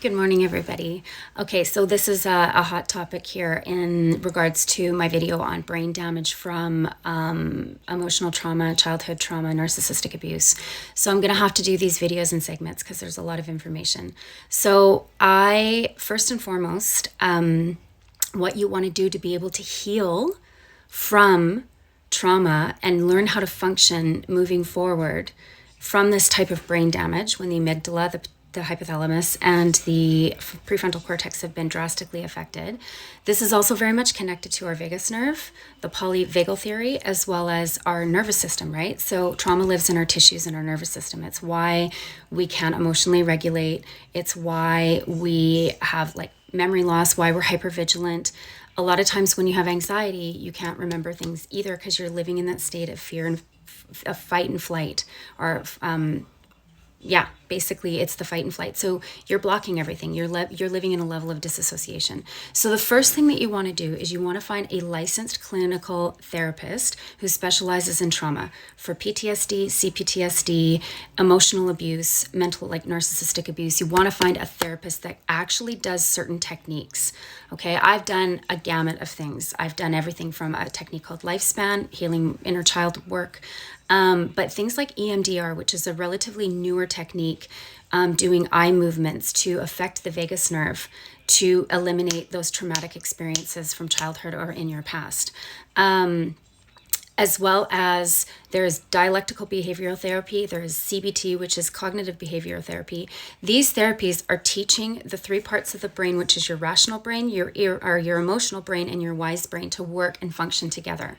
Good morning, everybody. Okay, so this is a hot topic here in regards to my video on brain damage from emotional trauma, childhood trauma, narcissistic abuse. So I'm going to have to do these videos in segments because there's a lot of information. So first and foremost, what you want to do to be able to heal from trauma and learn how to function moving forward from this type of brain damage when the amygdala, the hypothalamus, and the prefrontal cortex have been drastically affected. This is also very much connected to our vagus nerve, the polyvagal theory, as well as our nervous system, right? So trauma lives in our tissues and our nervous system. It's why we can't emotionally regulate. It's why we have memory loss, why we're hypervigilant. A lot of times when you have anxiety, you can't remember things either because you're living in that state of fear and of fight and flight, or basically it's the fight and flight. So you're blocking everything. You're living in a level of disassociation. So the first thing that you want to do is you want to find a licensed clinical therapist who specializes in trauma for PTSD, CPTSD, emotional abuse, mental, like narcissistic abuse. You want to find a therapist that actually does certain techniques. Okay, I've done a gamut of things. I've done everything from a technique called Lifespan, healing inner child work, but things like EMDR, which is a relatively newer technique, doing eye movements to affect the vagus nerve to eliminate those traumatic experiences from childhood or in your past. As well as there's dialectical behavioral therapy, there's CBT, which is cognitive behavioral therapy. These therapies are teaching the three parts of the brain, which is your rational brain, your emotional brain, and your wise brain, to work and function together.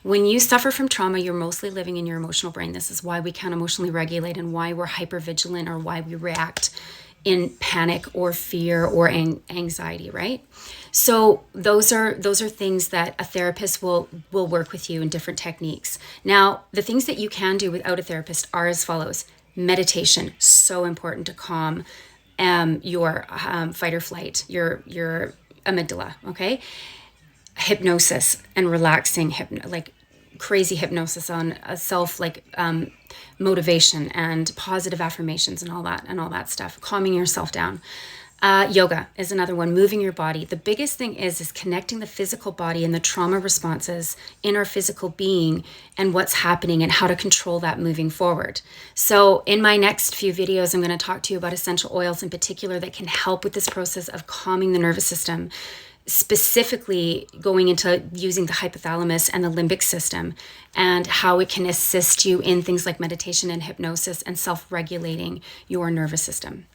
When you suffer from trauma, you're mostly living in your emotional brain. This is why we can't emotionally regulate and why we're hypervigilant, or why we react in panic or fear or anxiety, right? So those are things that a therapist will work with you in different techniques. Now, the things that you can do without a therapist are as follows. Meditation, so important to calm your fight or flight, your amygdala, okay? Hypnosis and relaxing, crazy hypnosis on a self, motivation and positive affirmations and all that stuff, calming yourself down. Yoga is another one, moving your body. The biggest thing is connecting the physical body and the trauma responses in our physical being and what's happening and how to control that moving forward. So in my next few videos, I'm going to talk to you about essential oils in particular that can help with this process of calming the nervous system, specifically going into using the hypothalamus and the limbic system, and how it can assist you in things like meditation and hypnosis and self-regulating your nervous system.